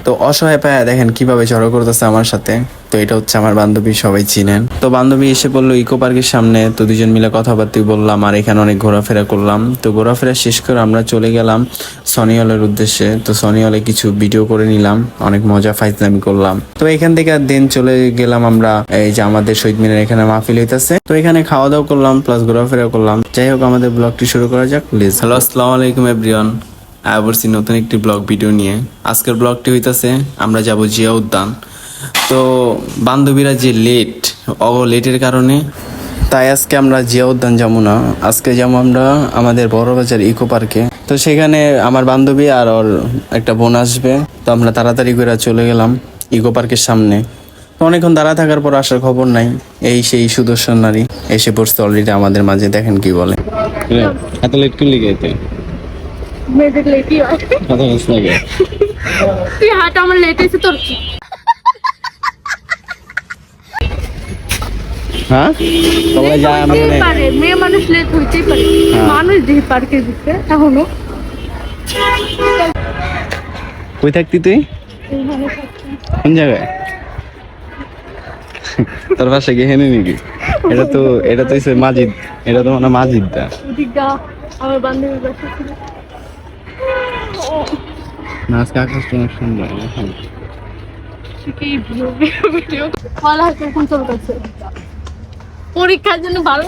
তো অসহায় পায় দেখেন কিভাবে ঝগড়া করতেছে আমার সাথে। তো এটা হচ্ছে আমার বান্ধবী, সবাই চিনেন। তো বান্ধবী এসে বললো ইকো পার্কের সামনে, তো দুজন মিলে কথাবার্তা বললাম আর এখানে অনেক ঘোরাফেরা করলাম। তো ঘোরাফেরা শেষ করে আমরা চলে গেলাম সনি হলের উদ্দেশ্যে। তো সনি হলে কিছু ভিডিও করে নিলাম, অনেক মজা ফাইজলামি করলাম। তো এখান থেকে দেন চলে গেলাম আমরা এই যে আমাদের শহীদ মিনার এখানে মাহফিল হইতেছে। তো এখানে খাওয়া দাওয়া করলাম প্লাস ঘোরাফেরা করলাম। যাই হোক আমাদের ব্লগটি শুরু করা যাক প্লিজ। হ্যালো, আসসালামু আলাইকুম এভরিওয়ান, আবারছি নতুন একটি ব্লগ ভিডিও নিয়ে। আজকের ব্লগটি হইতাছে আমরা যাব জিয়া উদ্যান। তো বান্ধবীরা যে লেটের কারণে তাই আজকে আমরা জিয়া উদ্যান যাবো না, আজকে যাবো আমরা আমাদের বড়বাজার ইকো পার্কে। তো সেখানে আমার বান্ধবী আর ওর একটা বোন আসবে। তো আমরা তাড়াতাড়ি করে চলে গেলাম ইকো পার্কের সামনে। তো অনেকক্ষণ দাঁড়া থাকার পর আসার খবর নাই, এই সেই সুদর্শন নারী এসে পড়ছে অলরেডি আমাদের মাঝে। দেখেন কি বলে। এত লেট করলি গেতে মেয়েদের লেটই হয়। কত মাস লাগে? তুই হাট আমার লেট হয়েছে তোর কি? হ্যাঁ সবাই যায় হইতেই পারে, মেয়ে মানুষ লেট হইতেই পারে। মানুষ দেখি পার্কের ভিতরে এখনো। কই থাকতি তুই? কোন জায়গায়? তোর পাশে গিয়ে হেনে নাকি? এটা তো হচ্ছে মাজিদ, এটা তো মানে মাজিদটা। ওদিকটা আমার বান্ধবীর বাসা ছিল। না আজকে আকাশটা অনেক সুন্দর। এখন চলতেছে পরীক্ষার জন্য ভালো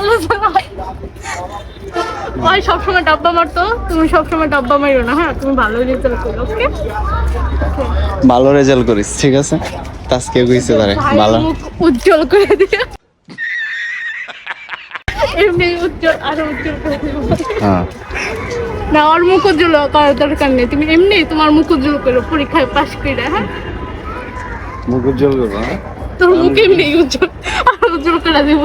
হয়। সবসময় ডাব্বা মারতো, তুমি সবসময় ডাব্বা মারো না। হ্যাঁ, তুমি ভালো রেজাল্ট করো। ওকে, ভালো রেজাল্ট করিস, ঠিক আছে? আজকে কইছে তারে ভালো উজ্জ্বল করে দিও। এমনি উজ্জ্বল আরো উজ্জ্বল করে দিও। হ্যাঁ না, ওর মুখ উজ্জ্বল করার দরকার নেই। তুমি এমনি তোমার মুখ উজ্জ্বল করো পরীক্ষায় পাশ করে। হ্যাঁ, মুখ উজ্জ্বল করবো। হ্যাঁ তোর মুখ এমনি উজ্জ্বল আরো উজ্জ্বল করে দেব।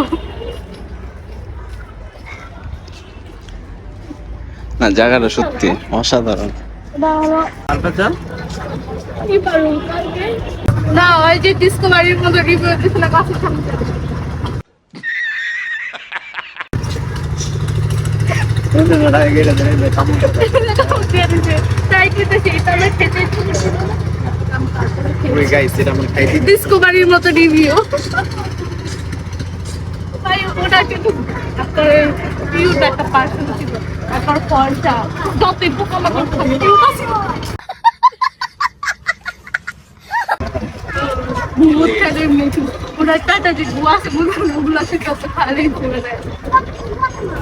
না জায়গাটা সত্যি অসাধারণ। কি পারো কালকে? না, ওই যে ডিস্কো বাড়ির মতো রিভিউ দিছিল কাছে সামনে। ডিস্কো বাড়ির মতো রিভিউ। ওটা কিন্তু একটা পার্সেল ছিল, তারপর ফলটা যতই পোকামাকড় খাবে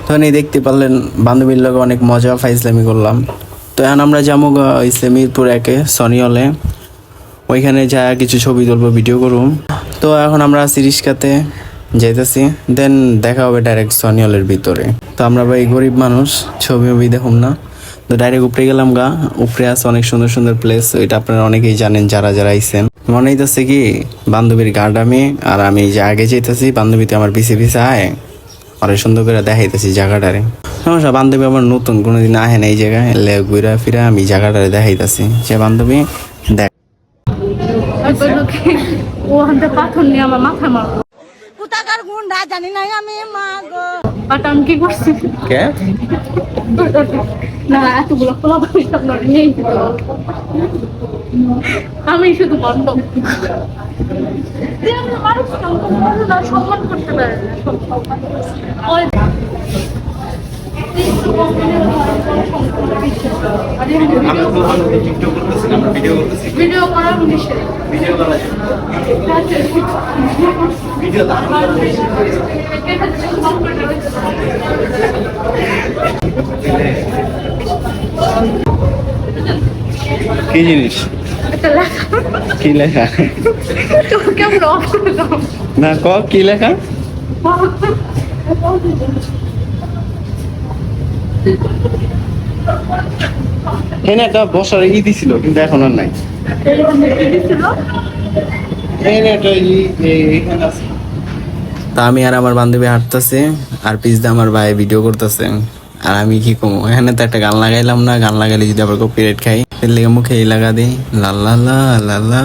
তো দেখতে পারলেন বান্ধবীর লগে অনেক মজা ফাইজলামি করলাম। তো এখন আমরা যাবো ইসলামীপুর একে সনি হলে, ওইখানে যা কিছু ছবি তুলবো, ভিডিও করুম। তো এখন আমরা আছি রিস্কাতে যাইতেছি, দেন দেখা হবে ডাইরেক্ট সনি হলের ভিতরে। তো আমরা ভাই গরিব মানুষ, ছবি দেখুন না, তো ডাইরেক্ট উপরে গেলাম গা। উপরে আছে অনেক সুন্দর সুন্দর প্লেস, এটা আপনারা অনেকেই জানেন যারা যারা আইসেন। মনে হইতেছে কি বান্ধবীর গার্ড আমি, আর আমি যে আগে যেতেছি বান্ধবীতে আমার পিছে পিছে আয়, অনেক সুন্দর করে দেখাইতেছি জায়গাটারে। সমস্যা বান্ধবী আমার নতুন, কোনোদিন আহে না এই জায়গায়, ঘুরা ফিরা আমি জায়গাটারে দেখাইতেছি যে বান্ধবী দেখ। ও হাতে পাথর নিয়ে আমার মাথা মারো। কোথাকার গুন্ডা জানি না আমি, মা গো। বাট আমি কি করছি? কে না, এতগুলো খোলা নেই, আমি শুধু বন্ধ সম্মান করতে পারে না। ভিডিও করার কি জিনিস? কি লেখা? কেমন অফ করে দাও না ক কি লেখা? এখানে একটা বসার দিছিল কিন্তু এখন আর নাই। তা আমি আর আমার বান্ধবী হাঁটতেছে আর পিছ দিয়ে আমার ভাই ভিডিও করতেছে। আর আমি কি কমো, এখানে তো একটা গান লাগাইলাম না, গান লাগাইলে যদি আবার কপিরাইট খাই, এর লেগে মুখে এই লাগা দিই লা লা লা লা লা।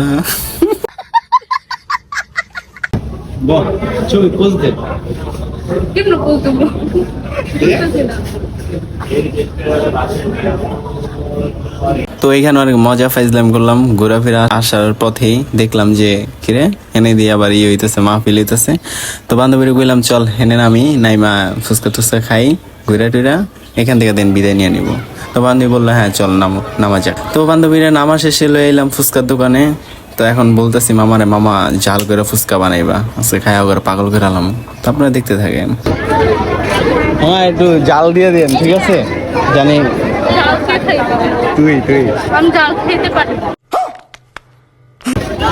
ছবি পোজ দে। কেমন বলতো তো তো এখানে অনেক মজা ফাইজলাম করলাম। ঘোরাফেরা আসার পথেই দেখলাম যে কিরে এনে দিয়ে আবার ইয়ে হইতেছে, মাহফিল হইতেছে। তো বান্ধবীরা কইলাম চল হেনে নামি নাইমা ফুচকা টুচকা খাই, ঘুরা টুরা এখান থেকে দেন বিদায় নিয়ে নিবো। তো বান্ধবী বললো হ্যাঁ চল নামা যাক। তো বান্ধবীরা নামা শেষে লয়ে এলাম ফুচকার দোকানে। তো এখন বলতেছি মামারে, মামা ঝাল করে ফুচকা বানাইবা, আজকে খায়া করে পাগল করে আলাম। তো আপনারা দেখতে থাকেন। হ্যাঁ একটু জাল দিয়ে দেন, ঠিক আছে? জানি জাল কে খাইবে? তুই আমি জাল খেতে পারি না।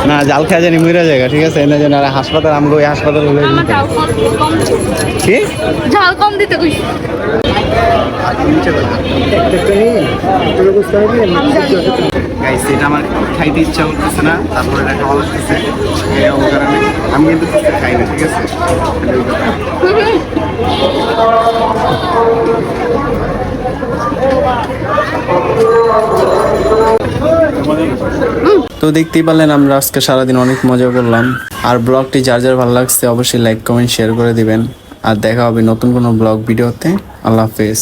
না জাল খাওয়া জানি মইরা জায়গা, ঠিক আছে? এনে যেন আর হাসপাতাল আমগো ওই হাসপাতাল হলে আমার জাল কম দিতে। কি ঝাল কম দিতে কইছি। গাইস এটা আমার খাইতে ইচ্ছা করতেছে না, তারপরে এটা খাওয়া লাগতেছে এই কারণে আমি কিন্তু খাই না, ঠিক আছে? তো দেখতেই পারলেন আমরা আজকে সারাদিন অনেক মজা করলাম। আর ব্লগটি যার যার ভালো লাগছে অবশ্যই লাইক কমেন্ট শেয়ার করে দিবেন। আর দেখা হবে নতুন কোনো ব্লগ ভিডিওতে। আল্লাহ হাফেজ।